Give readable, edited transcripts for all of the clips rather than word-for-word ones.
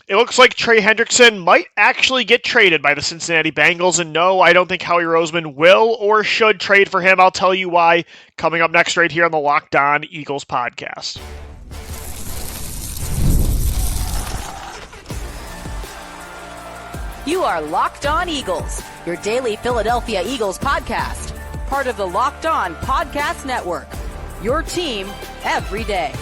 It looks like Trey Hendrickson might actually get traded by the Cincinnati Bengals, and no, I don't think Howie Roseman will or should trade for him. I'll tell you why coming up next right here on the Locked On Eagles podcast. You are Locked On Eagles, your daily Philadelphia Eagles podcast, part of the Locked On Podcast Network, your team every day.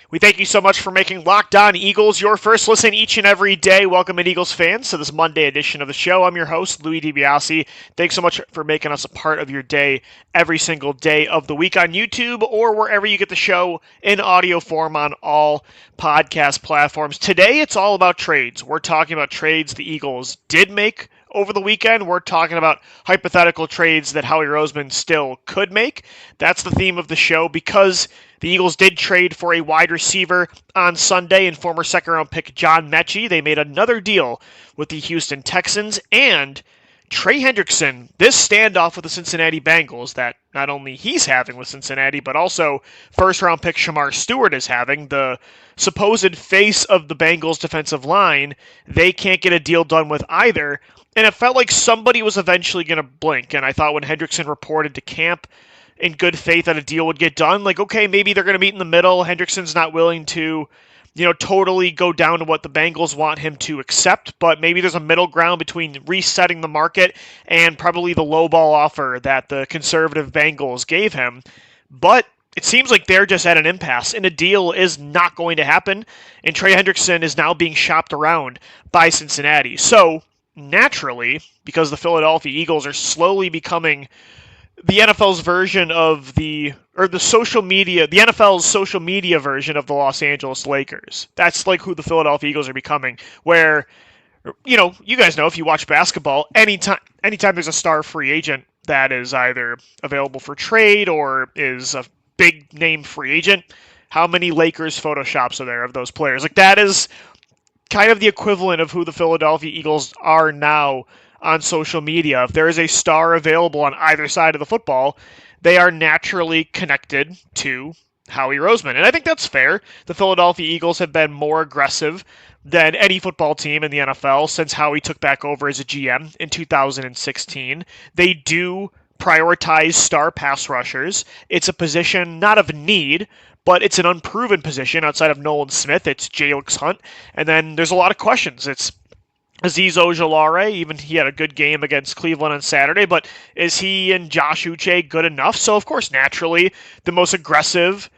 We thank you so much for making Locked On Eagles your first listen each and every day. Welcome in, Eagles fans, to this Monday edition of the show. I'm your host, Louis DiBiase. Thanks so much for making us a part of your day every single day of the week on YouTube or wherever you get the show in audio form on all podcast platforms. Today, it's all about trades. We're talking about trades the Eagles did make over the weekend. We're talking about hypothetical trades that Howie Roseman still could make. That's the theme of the show because the Eagles did trade for a wide receiver on Sunday and former second-round pick John Metchie. They made another deal with the Houston Texans, and Trey Hendrickson, this standoff with the Cincinnati Bengals that not only he's having with Cincinnati, but also first-round pick Shamar Stewart is having, the supposed face of the Bengals defensive line, they can't get a deal done with either. And it felt like somebody was eventually going to blink. And I thought when Hendrickson reported to camp in good faith that a deal would get done, like, okay, maybe they're going to meet in the middle. Hendrickson's not willing to, totally go down to what the Bengals want him to accept, but maybe there's a middle ground between resetting the market and probably the lowball offer that the conservative Bengals gave him. But it seems like they're just at an impasse, and a deal is not going to happen, and Trey Hendrickson is now being shopped around by Cincinnati. So, naturally, because the Philadelphia Eagles are slowly becoming the NFL's version of the NFL's social media version of the Los Angeles Lakers. That's like who the Philadelphia Eagles are becoming, where, you guys know if you watch basketball, anytime there's a star free agent that is either available for trade or is a big name free agent, how many Lakers photoshops are there of those players? Like, that is kind of the equivalent of who the Philadelphia Eagles are now on social media. If there is a star available on either side of the football, they are naturally connected to Howie Roseman. And I think that's fair. The Philadelphia Eagles have been more aggressive than any football team in the NFL since Howie took back over as a GM in 2016. They do prioritize star pass rushers. It's a position not of need, but it's an unproven position outside of Nolan Smith. It's Jalix Hunt. And then there's a lot of questions. It's Azeez Ojulari, even he had a good game against Cleveland on Saturday, but is he and Josh Uche good enough? So, of course, naturally, the most aggressive,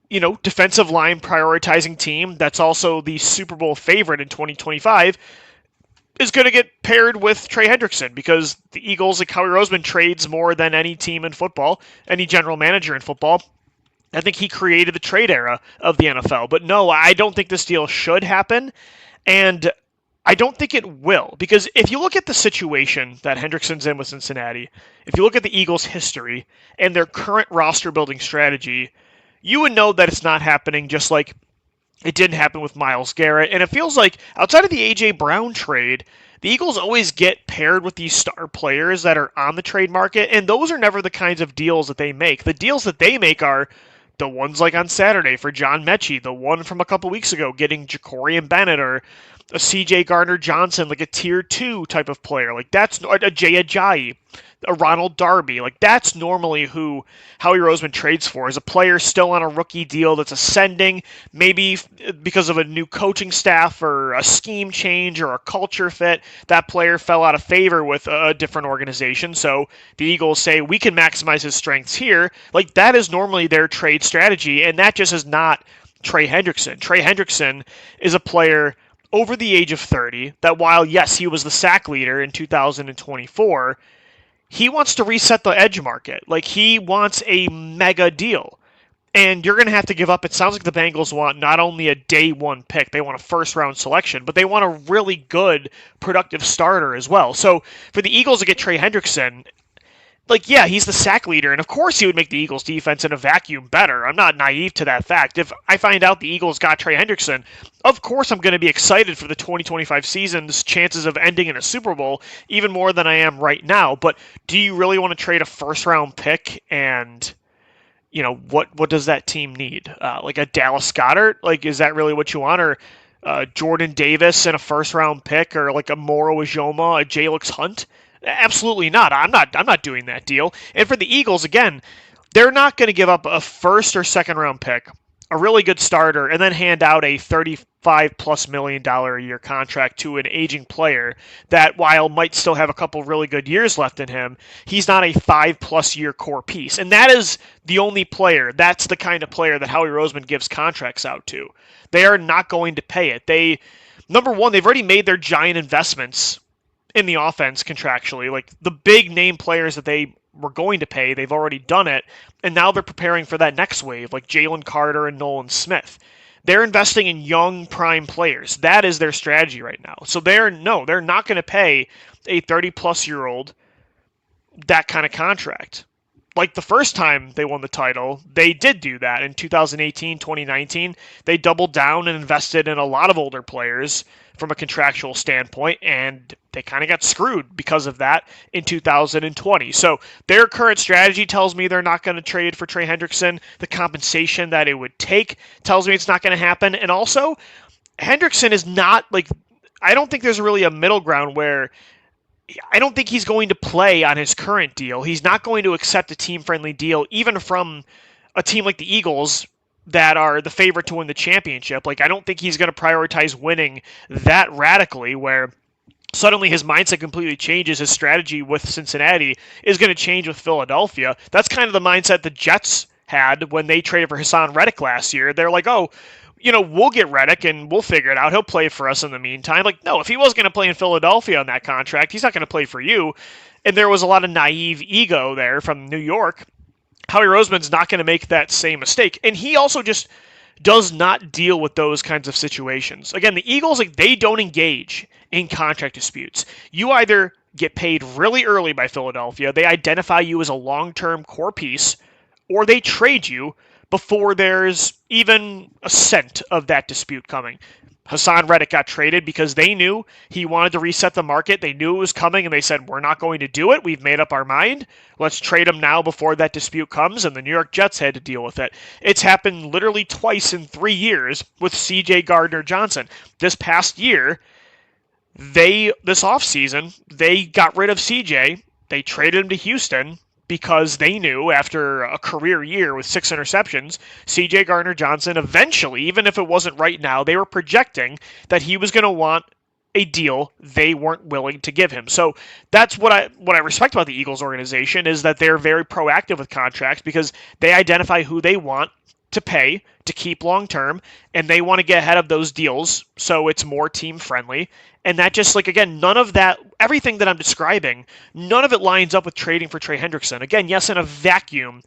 defensive line prioritizing team that's also the Super Bowl favorite in 2025 is going to get paired with Trey Hendrickson because the Eagles, like Howie Roseman, trades more than any team in football, any general manager in football. I think he created the trade era of the NFL. But no, I don't think this deal should happen, and I don't think it will, because if you look at the situation that Hendrickson's in with Cincinnati, if you look at the Eagles' history and their current roster-building strategy, you would know that it's not happening, just like it didn't happen with Myles Garrett. And it feels like, outside of the A.J. Brown trade, the Eagles always get paired with these star players that are on the trade market, and those are never the kinds of deals that they make. The deals that they make are the ones like on Saturday for John Metchie, the one from a couple weeks ago getting Jacorian Bennett or a C.J. Gardner-Johnson, like a Tier 2 type of player. Like, that's a Jay Ajayi, a Ronald Darby. Like, that's normally who Howie Roseman trades for, is a player still on a rookie deal that's ascending, maybe because of a new coaching staff or a scheme change or a culture fit. That player fell out of favor with a different organization, so the Eagles say, we can maximize his strengths here. Like, that is normally their trade strategy, and that just is not Trey Hendrickson. Trey Hendrickson is a player over the age of 30, that while, yes, he was the sack leader in 2024, he wants to reset the edge market. Like, he wants a mega deal. And you're going to have to give up, it sounds like the Bengals want not only a day one pick, they want a first round selection, but they want a really good, productive starter as well. So for the Eagles to get Trey Hendrickson, like, yeah, he's the sack leader, and of course he would make the Eagles' defense in a vacuum better. I'm not naive to that fact. If I find out the Eagles got Trey Hendrickson, of course I'm going to be excited for the 2025 season's chances of ending in a Super Bowl, even more than I am right now. But do you really want to trade a first-round pick and, what does that team need? Like a Dallas Goedert? Like, is that really what you want? Or Jordan Davis and a first-round pick, or like a Moro Ijoma, a Jalix Hunt? Absolutely not. I'm not doing that deal. And for the Eagles, again, they're not going to give up a first or second-round pick, a really good starter, and then hand out a $35+ million a year contract to an aging player that, while might still have a couple really good years left in him, he's not a 5+ year core piece. And that is the only player, that's the kind of player that Howie Roseman gives contracts out to. They are not going to pay it. Number one, they've already made their giant investments in the offense contractually. Like the big name players that they were going to pay, they've already done it, and now they're preparing for that next wave, like Jalen Carter and Nolan Smith. They're investing in young prime players. That is their strategy right now. So they're not going to pay a 30+ year old that kind of contract. Like the first time they won the title, they did do that in 2018, 2019. They doubled down and invested in a lot of older players from a contractual standpoint, and they kind of got screwed because of that in 2020. So their current strategy tells me they're not going to trade for Trey Hendrickson. The compensation that it would take tells me it's not going to happen. And also, Hendrickson is not like, I don't think there's really a middle ground where I don't think he's going to play on his current deal. He's not going to accept a team-friendly deal, even from a team like the Eagles that are the favorite to win the championship. Like, I don't think he's going to prioritize winning that radically, where suddenly his mindset completely changes. His strategy with Cincinnati is going to change with Philadelphia. That's kind of the mindset the Jets had when they traded for Hassan Reddick last year. They're like, oh, we'll get Reddick and we'll figure it out. He'll play for us in the meantime. Like, no, if he was going to play in Philadelphia on that contract, he's not going to play for you. And there was a lot of naive ego there from New York. Howie Roseman's not going to make that same mistake. And he also just does not deal with those kinds of situations. Again, the Eagles, like, they don't engage in contract disputes. You either get paid really early by Philadelphia, they identify you as a long-term core piece, or they trade you before there's even a scent of that dispute coming. Hassan Reddick got traded because they knew he wanted to reset the market. They knew it was coming, and they said, we're not going to do it. We've made up our mind. Let's trade him now before that dispute comes, and the New York Jets had to deal with it. It's happened literally twice in 3 years with C.J. Gardner-Johnson. This past year, this offseason, they got rid of C.J., they traded him to Houston, because they knew after a career year with 6 interceptions, C.J. Gardner-Johnson eventually, even if it wasn't right now, they were projecting that he was going to want a deal they weren't willing to give him. So that's what I respect about the Eagles organization, is that they're very proactive with contracts because they identify who they want to pay to keep long term, and they want to get ahead of those deals so it's more team friendly. And that just, like, again, none of that, everything that I'm describing, none of it lines up with trading for Trey Hendrickson. Again, yes, in a vacuum,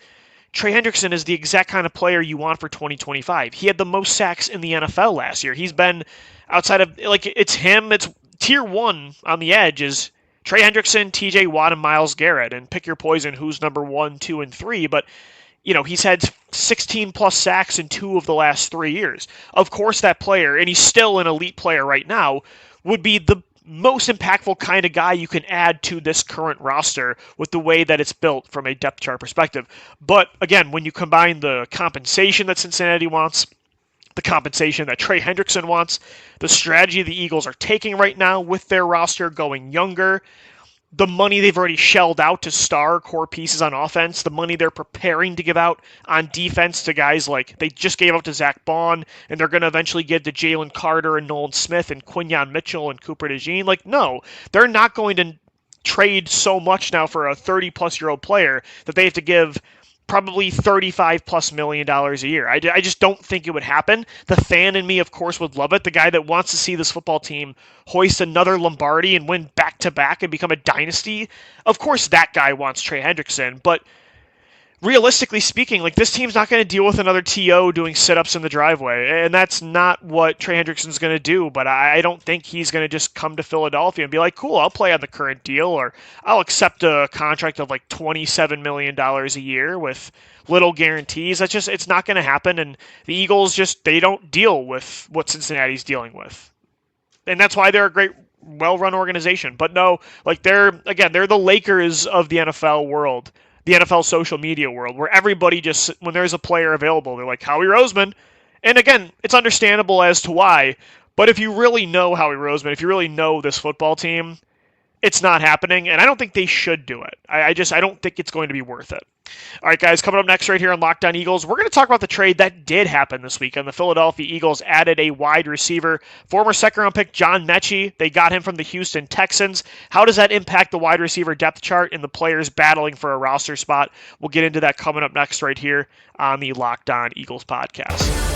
Trey Hendrickson is the exact kind of player you want for 2025. He had the most sacks in the NFL last year. He's been outside of, like, it's him, it's tier 1 on the edge is Trey Hendrickson, TJ Watt, and Myles Garrett, and pick your poison who's number 1, 2, and 3, but he's had 16+ sacks in 2 of the last 3 years. Of course, that player, and he's still an elite player right now, would be the most impactful kind of guy you can add to this current roster with the way that it's built from a depth chart perspective. But again, when you combine the compensation that Cincinnati wants, the compensation that Trey Hendrickson wants, the strategy the Eagles are taking right now with their roster going younger, the money they've already shelled out to star core pieces on offense, the money they're preparing to give out on defense to guys like they just gave out to Zach Bond, and they're going to eventually give to Jalen Carter and Nolan Smith and Quinyon Mitchell and Cooper DeJean. Like, no, they're not going to trade so much now for a 30+ year old player that they have to give probably $35+ million a year. I just don't think it would happen. The fan in me, of course, would love it. The guy that wants to see this football team hoist another Lombardi and win back-to-back and become a dynasty, of course that guy wants Trey Hendrickson. But realistically speaking, like, this team's not going to deal with another TO doing sit-ups in the driveway, and that's not what Trey Hendrickson's going to do. But I don't think he's going to just come to Philadelphia and be like, cool, I'll play on the current deal, or I'll accept a contract of like $27 million a year with little guarantees. It's not going to happen, and the Eagles they don't deal with what Cincinnati's dealing with. And that's why they're a great, well-run organization. But no, like, they're the Lakers of the NFL world. the NFL social media world, where everybody just, when there's a player available, they're like, Howie Roseman. And again, it's understandable as to why, but if you really know Howie Roseman, if you really know this football team, it's not happening, and I don't think they should do it. I don't think it's going to be worth it. All right, guys, coming up next right here on Locked On Eagles, we're going to talk about the trade that did happen this weekend. The Philadelphia Eagles added a wide receiver, former second-round pick John Metchie. They got him from the Houston Texans. How does that impact the wide receiver depth chart and the players battling for a roster spot? We'll get into that coming up next right here on the Locked On Eagles podcast.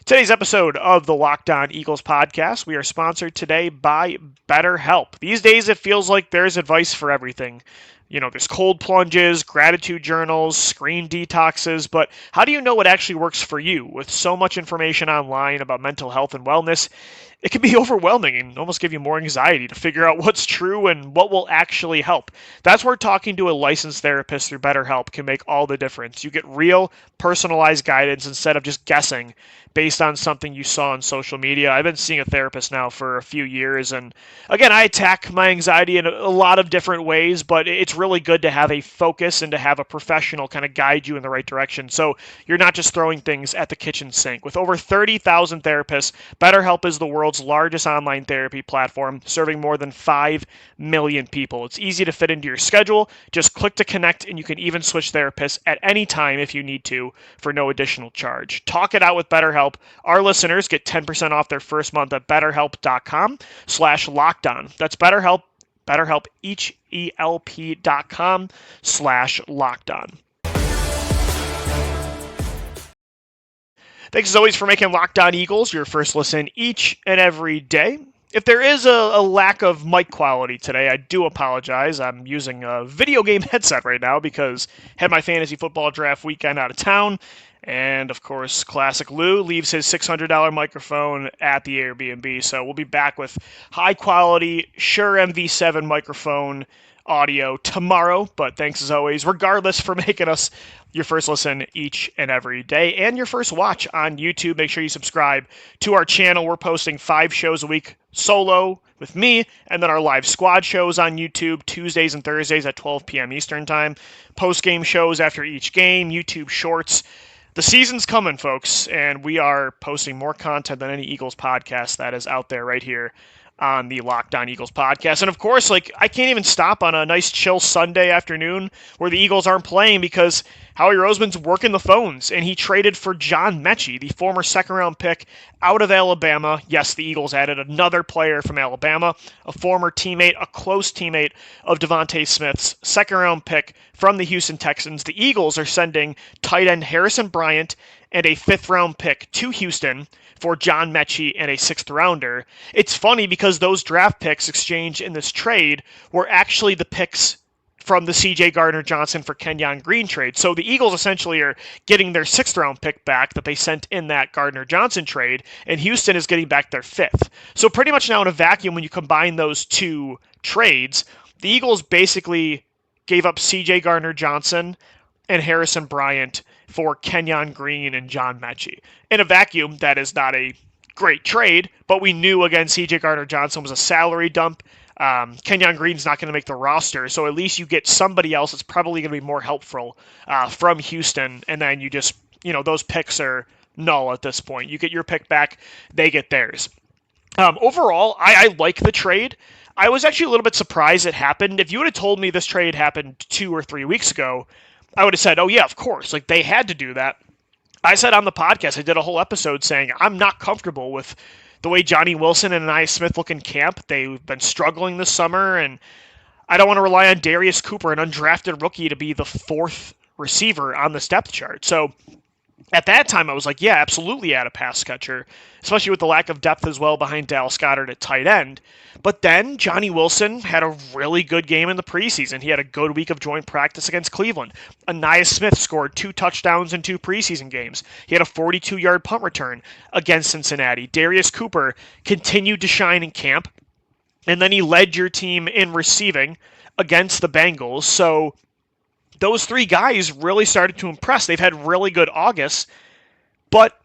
Today's episode of the Locked On Eagles podcast, we are sponsored today by BetterHelp. These days, it feels like there's advice for everything. You know, there's cold plunges, gratitude journals, screen detoxes, but how do you know what actually works for you? With so much information online about mental health and wellness, it can be overwhelming and almost give you more anxiety to figure out what's true and what will actually help. That's where talking to a licensed therapist through BetterHelp can make all the difference. You get real, personalized guidance instead of just guessing based on something you saw on social media. I've been seeing a therapist now for a few years, and again, I attack my anxiety in a lot of different ways, but it's really good to have a focus and to have a professional kind of guide you in the right direction, so you're not just throwing things at the kitchen sink. With over 30,000 therapists, BetterHelp is the world's largest online therapy platform, serving more than 5 million people. It's easy to fit into your schedule. Just click to connect, and you can even switch therapists at any time if you need to for no additional charge. Talk it out with BetterHelp. Our listeners get 10% off their first month at BetterHelp.com/LockedOn. That's BetterHelp, HELP.com/LockedOn. Thanks as always for making Locked On Eagles your first listen each and every day. If there is a lack of mic quality today, I do apologize. I'm using a video game headset right now because I had my fantasy football draft weekend out of town. And, of course, classic Lou leaves his $600 microphone at the Airbnb. So we'll be back with high-quality Shure MV7 microphone audio tomorrow. But thanks, as always, regardless, for making us your first listen each and every day and your first watch on YouTube. Make sure you subscribe to our channel. We're posting 5 shows a week solo with me, and then our live squad shows on YouTube Tuesdays and Thursdays at 12 p.m. Eastern Time. Post-game shows after each game, YouTube Shorts. The season's coming, folks, and we are posting more content than any Eagles podcast that is out there right here on the Locked On Eagles podcast. And of course, I can't even stop on a nice chill Sunday afternoon where the Eagles aren't playing because Howie Roseman's working the phones, and he traded for John Metchie, the former second-round pick out of Alabama. Yes, the Eagles added another player from Alabama, a former teammate, a close teammate of Devontae Smith's, second-round pick from the Houston Texans. The Eagles are sending tight end Harrison Bryant and a fifth-round pick to Houston for John Metchie and a sixth-rounder. It's funny because those draft picks exchanged in this trade were actually the picks from the C.J. Gardner-Johnson for Kenyon Green trade. So the Eagles essentially are getting their sixth-round pick back that they sent in that Gardner-Johnson trade, and Houston is getting back their fifth. So pretty much now in a vacuum, when you combine those two trades, the Eagles basically gave up C.J. Gardner-Johnson and Harrison Bryant for Kenyon Green and John Metchie. In a vacuum, that is not a great trade, but we knew, again, C.J. Gardner-Johnson was a salary dump. Kenyon Green's not going to make the roster, so at least you get somebody else that's probably going to be more helpful from Houston, and then you just, those picks are null at this point. You get your pick back, they get theirs. Overall, I like the trade. I was actually a little bit surprised it happened. If you would have told me this trade happened 2 or 3 weeks ago, I would have said, oh yeah, of course, they had to do that. I said on the podcast, I did a whole episode saying I'm not comfortable with the way Johnny Wilson and Anaya Smith look in camp. They've been struggling this summer, and I don't want to rely on Darius Cooper, an undrafted rookie, to be the fourth receiver on this depth chart. So at that time, I was like, yeah, absolutely add a pass catcher, especially with the lack of depth as well behind Dallas Goedert at tight end. But then Johnny Wilson had a really good game in the preseason. He had a good week of joint practice against Cleveland. Anaya Smith scored 2 touchdowns in 2 preseason games. He had a 42-yard punt return against Cincinnati. Darius Cooper continued to shine in camp, and then he led your team in receiving against the Bengals. So those 3 guys really started to impress. They've had really good Augusts, but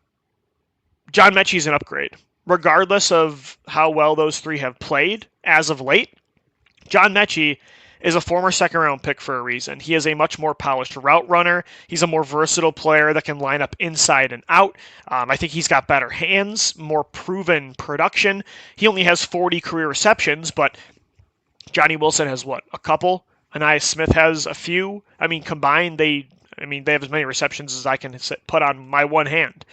John Metchie's an upgrade. Regardless of how well those 3 have played as of late, John Metchie is a former second-round pick for a reason. He is a much more polished route runner. He's a more versatile player that can line up inside and out. I think he's got better hands, more proven production. He only has 40 career receptions, but Johnny Wilson has what? A couple? Anais Smith has a few. I mean, combined, they have as many receptions as I can put on my one hand.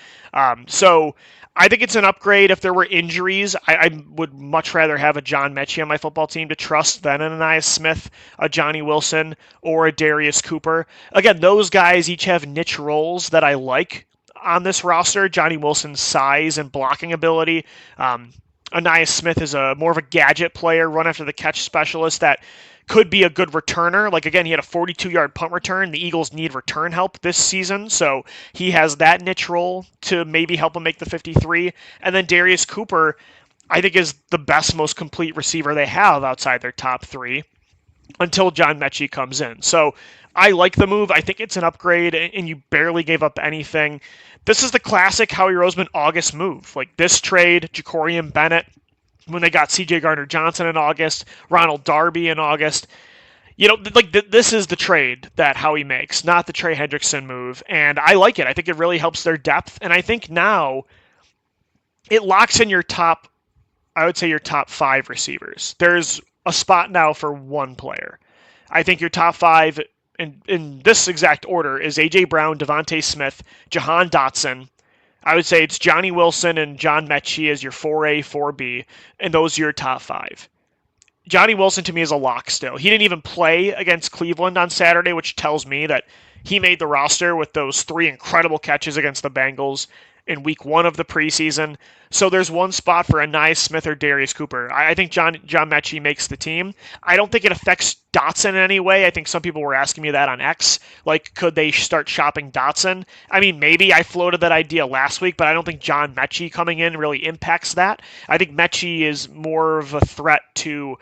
So I think it's an upgrade. If there were injuries, I would much rather have a John Metchie on my football team to trust than an Anais Smith, a Johnny Wilson, or a Darius Cooper. Again, those guys each have niche roles that I like on this roster. Johnny Wilson's size and blocking ability. Anais Smith is more of a gadget player, run after the catch specialist that could be a good returner. Like, again, he had a 42-yard punt return. The Eagles need return help this season, so he has that niche role to maybe help him make the 53. And then Darius Cooper, I think, is the best, most complete receiver they have outside their top three until John Metchie comes in. So I like the move. I think it's an upgrade, and you barely gave up anything. This is the classic Howie Roseman August move. Like this trade, Jacorian Bennett, when they got C.J. Gardner-Johnson in August, Ronald Darby in August. This is the trade that Howie makes, not the Trey Hendrickson move. And I like it. I think it really helps their depth. And I think now it locks in your top, I would say your top 5 receivers. There's a spot now for one player. I think your top 5 in this exact order is A.J. Brown, Devontae Smith, Jahan Dotson. I would say it's Johnny Wilson and John Metchie as your 4A, 4B, and those are your top 5. Johnny Wilson to me is a lock still. He didn't even play against Cleveland on Saturday, which tells me that he made the roster with those 3 incredible catches against the Bengals in week 1 of the preseason. So there's one spot for Anais Smith or Darius Cooper. I think John Metchie makes the team. I don't think it affects Dotson in any way. I think some people were asking me that on X. Like, could they start shopping Dotson? I mean, maybe I floated that idea last week, but I don't think John Metchie coming in really impacts that. I think Metchie is more of a threat to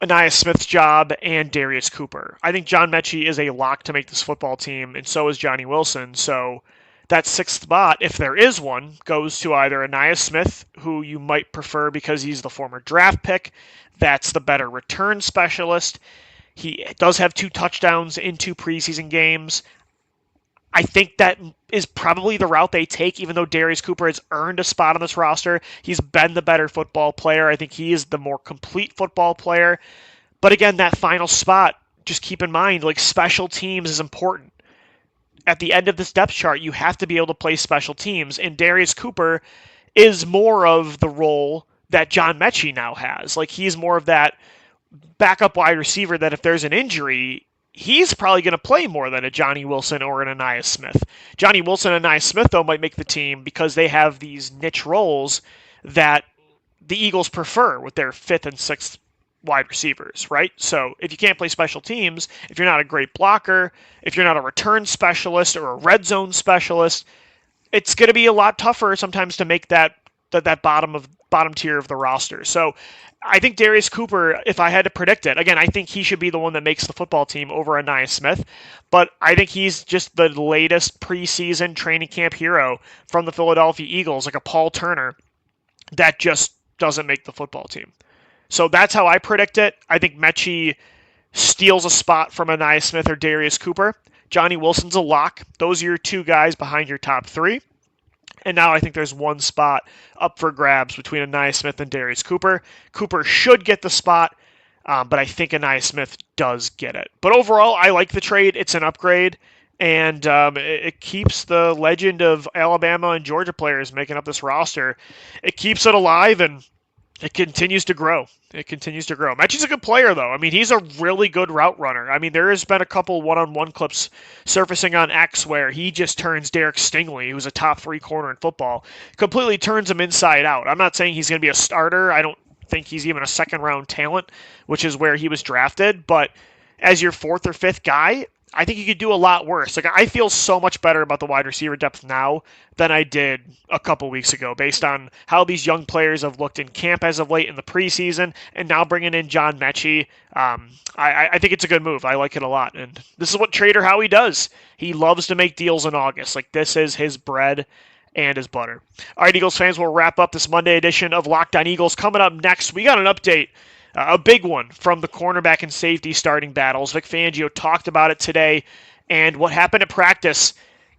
Anais Smith's job and Darius Cooper. I think John Metchie is a lock to make this football team, and so is Johnny Wilson. So that 6th spot, if there is one, goes to either Anais Smith, who you might prefer because he's the former draft pick. That's the better return specialist. He does have 2 touchdowns in 2 preseason games. I think that is probably the route they take, even though Darius Cooper has earned a spot on this roster. He's been the better football player. I think he is the more complete football player. But again, that final spot, just keep in mind, like, special teams is important. At the end of this depth chart, you have to be able to play special teams, and Darius Cooper is more of the role that John Metchie now has. Like, he's more of that backup wide receiver that if there's an injury, he's probably going to play more than a Johnny Wilson or an Anais Smith. Johnny Wilson and Anais Smith, though, might make the team because they have these niche roles that the Eagles prefer with their 5th and 6th wide receivers, right? So if you can't play special teams, if you're not a great blocker, if you're not a return specialist or a red zone specialist, it's going to be a lot tougher sometimes to make that bottom tier of the roster. So I think Darius Cooper, if I had to predict it, again, I think he should be the one that makes the football team over Anais Smith, but I think he's just the latest preseason training camp hero from the Philadelphia Eagles, like a Paul Turner, that just doesn't make the football team. So that's how I predict it. I think Metchie steals a spot from Anais Smith or Darius Cooper. Johnny Wilson's a lock. Those are your 2 guys behind your top 3. And now I think there's one spot up for grabs between Anais Smith and Darius Cooper. Cooper should get the spot, but I think Anais Smith does get it. But overall, I like the trade. It's an upgrade, and it keeps the legend of Alabama and Georgia players making up this roster. It keeps it alive, and it continues to grow. Metchie's a good player, though. I mean, he's a really good route runner. I mean, there has been a couple one-on-one clips surfacing on X where he just turns Derek Stingley, who's a top 3 corner in football, completely turns him inside out. I'm not saying he's going to be a starter. I don't think he's even a second-round talent, which is where he was drafted. But as your 4th or 5th guy, I think you could do a lot worse. Like, I feel so much better about the wide receiver depth now than I did a couple weeks ago based on how these young players have looked in camp as of late in the preseason, and now bringing in John Metchie. I think it's a good move. I like it a lot. And this is what Trader Howie does. He loves to make deals in August. Like, this is his bread and his butter. All right, Eagles fans, we'll wrap up this Monday edition of Locked On Eagles. Coming up next, we got an update A big one from the cornerback and safety starting battles. Vic Fangio talked about it today, and what happened at practice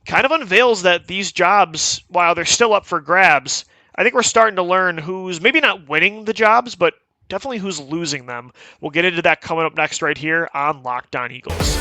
kind of unveils that these jobs, while they're still up for grabs, I think we're starting to learn who's maybe not winning the jobs, but definitely who's losing them. We'll get into that coming up next right here on Locked On Eagles.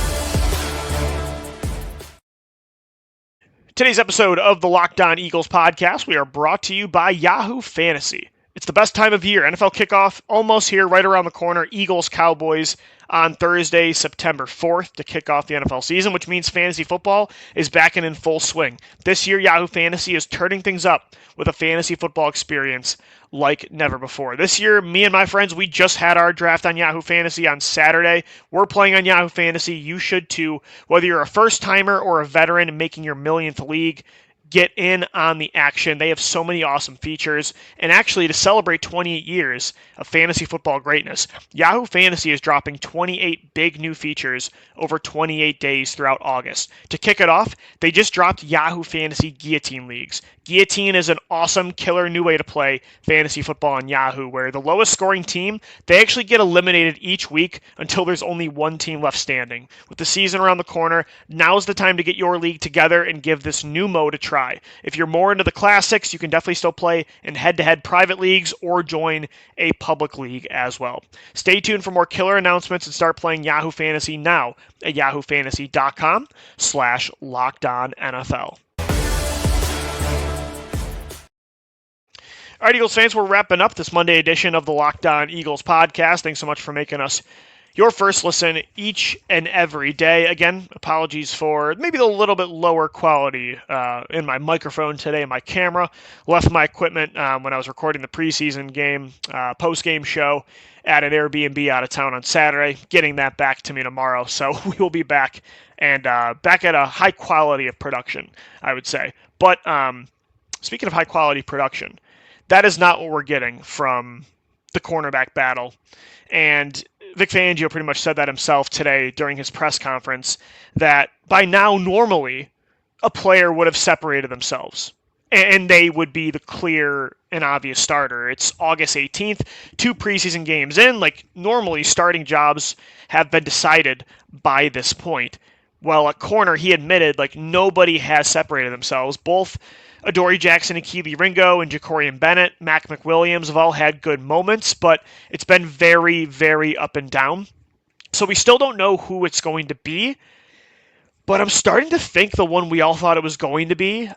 Today's episode of the Locked On Eagles podcast, we are brought to you by Yahoo Fantasy. It's the best time of year. NFL kickoff almost here, right around the corner. Eagles, Cowboys on Thursday, September 4th to kick off the NFL season, which means fantasy football is back and in full swing. This year, Yahoo Fantasy is turning things up with a fantasy football experience like never before. This year, me and my friends, we just had our draft on Yahoo Fantasy on Saturday. We're playing on Yahoo Fantasy. You should too. Whether you're a first-timer or a veteran making your millionth league, get in on the action. They have so many awesome features. And actually, to celebrate 28 years of fantasy football greatness, Yahoo Fantasy is dropping 28 big new features over 28 days throughout August. To kick it off, they just dropped Yahoo Fantasy Guillotine Leagues. Guillotine is an awesome, killer new way to play fantasy football on Yahoo, where the lowest scoring team, they actually get eliminated each week until there's only one team left standing. With the season around the corner, now's the time to get your league together and give this new mode a try. If you're more into the classics, you can definitely still play in head-to-head private leagues or join a public league as well. Stay tuned for more killer announcements and start playing Yahoo Fantasy now at yahoofantasy.com/LockedOnNFL. All right, Eagles fans, we're wrapping up this Monday edition of the Locked On Eagles podcast. Thanks so much for making us your first listen each and every day. Again, apologies for maybe the little bit lower quality in my microphone today, my camera. Left my equipment when I was recording the preseason game, post-game show at an Airbnb out of town on Saturday. Getting that back to me tomorrow, so we will be back and back at a high quality of production, I would say. But speaking of high quality production, that is not what we're getting from the cornerback battle. And Vic Fangio pretty much said that himself today during his press conference, that by now, normally, a player would have separated themselves and they would be the clear and obvious starter. It's August 18th, 2 preseason games in. Like, normally, starting jobs have been decided by this point. Well, at corner, he admitted, like, nobody has separated themselves. Both Adoree Jackson and Kelee Ringo and Jacorian Bennett, Mac McWilliams have all had good moments, but it's been very, very up and down. So we still don't know who it's going to be, but I'm starting to think the one we all thought it was going to be,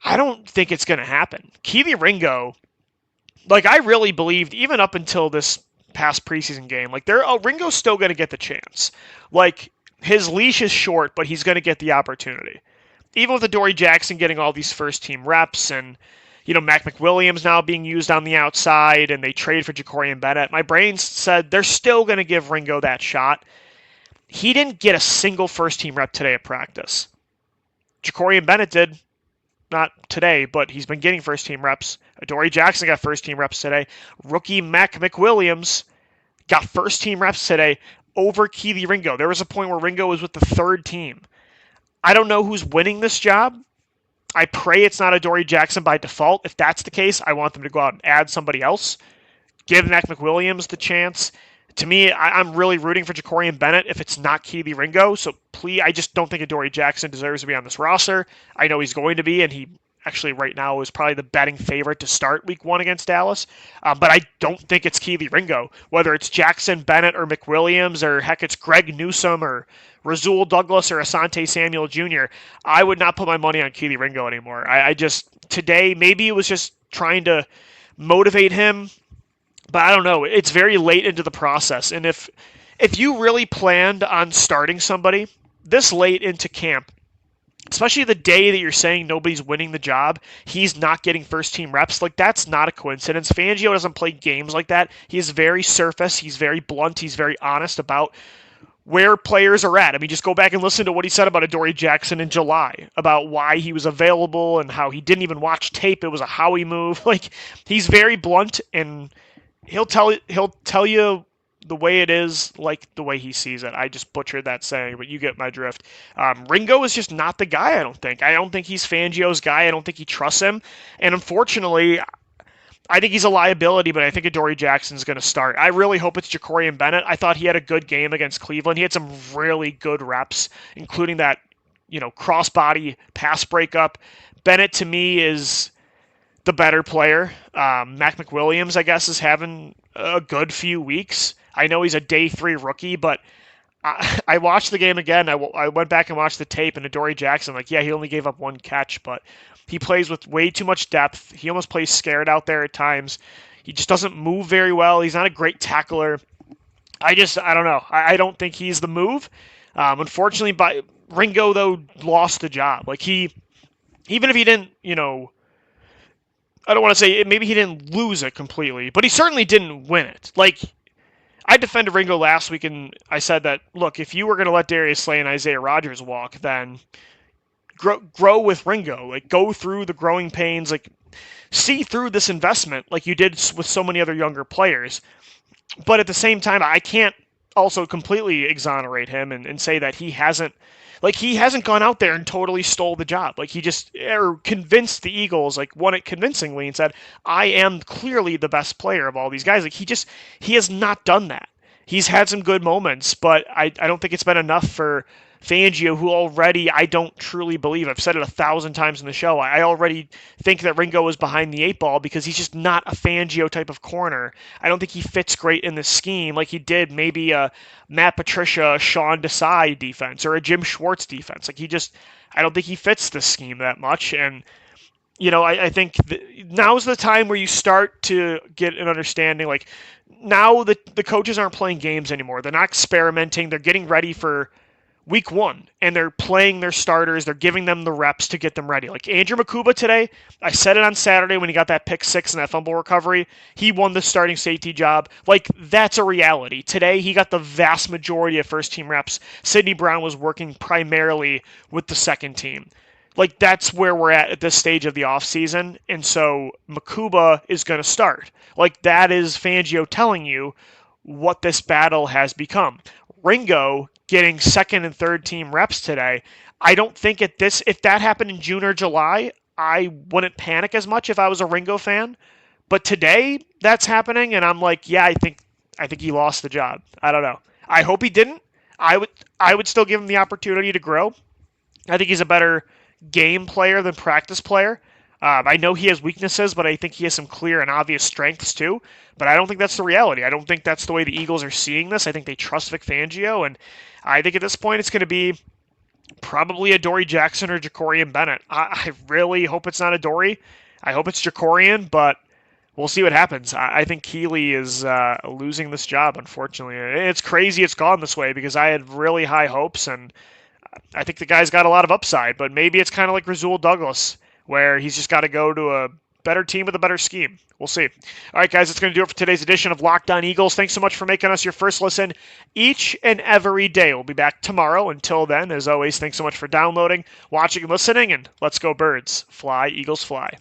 I don't think it's going to happen. Kelee Ringo, like, I really believed, even up until this past preseason game, like, Ringo's still going to get the chance. Like, his leash is short, but he's going to get the opportunity. Even with Adoree Jackson getting all these first-team reps and, Mac McWilliams now being used on the outside and they trade for Jacorian Bennett, my brain said they're still going to give Ringo that shot. He didn't get a single first-team rep today at practice. Jacorian Bennett did. Not today, but he's been getting first-team reps. Adoree Jackson got first-team reps today. Rookie Mac McWilliams got first-team reps today over Kelee Ringo. There was a point where Ringo was with the third team. I don't know who's winning this job. I pray it's not Adoree Jackson by default. If that's the case, I want them to go out and add somebody else. Give Mac McWilliams the chance. To me, I'm really rooting for Jacorian Bennett if it's not Kelee Ringo. So please, I just don't think Adoree Jackson deserves to be on this roster. I know he's going to be, and he actually right now is probably the betting favorite to start week 1 against Dallas. But I don't think it's Kelee Ringo. Whether it's Jackson, Bennett, or McWilliams, or heck, it's Greg Newsome, or Rasul Douglas, or Asante Samuel Jr., I would not put my money on Kelee Ringo anymore. I just, today, maybe it was just trying to motivate him, but I don't know. It's very late into the process. And if you really planned on starting somebody this late into camp, especially the day that you're saying nobody's winning the job, he's not getting first-team reps, like, that's not a coincidence. Fangio doesn't play games like that. He is very surface. He's very blunt. He's very honest about where players are at. I mean, just go back and listen to what he said about Adoree Jackson in July, about why he was available and how he didn't even watch tape. It was a Howie move. Like, he's very blunt, and he'll tell you the way it is, like the way he sees it. I just butchered that saying, but you get my drift. Ringo is just not the guy, I don't think. I don't think he's Fangio's guy. I don't think he trusts him. And unfortunately, I think he's a liability, but I think Adoree Jackson's going to start. I really hope it's Jacorian Bennett. I thought he had a good game against Cleveland. He had some really good reps, including that, crossbody pass breakup. Bennett, to me, is the better player. Mac McWilliams, I guess, is having a good few weeks. I know he's a day 3 rookie, but I watched the game again. I went back and watched the tape, and Adoree Jackson, he only gave up 1 catch, but he plays with way too much depth. He almost plays scared out there at times. He just doesn't move very well. He's not a great tackler. I don't know. I don't think he's the move. Unfortunately, Ringo, though, lost the job. Even if he didn't, I don't want to say maybe he didn't lose it completely, but he certainly didn't win it. I defended Ringo last week, and I said that, look, if you were going to let Darius Slay and Isaiah Rodgers walk, then grow with Ringo. Go through the growing pains. See through this investment like you did with so many other younger players. But at the same time, I can't also completely exonerate him and say that he hasn't gone out there and totally stole the job. He just convinced the Eagles, won it convincingly and said, I am clearly the best player of all these guys. He has not done that. He's had some good moments, but I don't think it's been enough for Fangio, who already I don't truly believe. I've said it 1,000 times in the show. I already think that Ringo is behind the 8 ball because he's just not a Fangio type of corner. I don't think he fits great in the scheme like he did maybe a Matt Patricia, Sean Desai defense or a Jim Schwartz defense. I don't think he fits this scheme that much. And I think now's the time where you start to get an understanding. Now the coaches aren't playing games anymore. They're not experimenting. They're getting ready for week 1, and they're playing their starters. They're giving them the reps to get them ready. Andrew Makuba today, I said it on Saturday when he got that pick 6 and that fumble recovery. He won the starting safety job. That's a reality. Today, he got the vast majority of first-team reps. Sidney Brown was working primarily with the second team. That's where we're at this stage of the offseason, and so Makuba is going to start. That is Fangio telling you what this battle has become. Ringo getting second and third team reps today. I don't think if that happened in June or July, I wouldn't panic as much if I was a Ringo fan. But today that's happening, and I'm yeah, I think he lost the job. I don't know. I hope he didn't. I would still give him the opportunity to grow. I think he's a better game player than practice player. I know he has weaknesses, but I think he has some clear and obvious strengths too. But I don't think that's the reality. I don't think that's the way the Eagles are seeing this. I think they trust Vic Fangio, and I think at this point it's going to be probably Adoree Jackson or Jacorian Bennett. I really hope it's not Adoree. I hope it's Jacorian, but we'll see what happens. I think Kelee is losing this job, unfortunately. It's crazy it's gone this way because I had really high hopes, and I think the guy's got a lot of upside, but maybe it's kind of like Rasul Douglas, where he's just got to go to a better team with a better scheme. We'll see. All right, guys, that's going to do it for today's edition of Locked On Eagles. Thanks so much for making us your first listen each and every day. We'll be back tomorrow. Until then, as always, thanks so much for downloading, watching, and listening, and let's go Birds. Fly, Eagles, fly.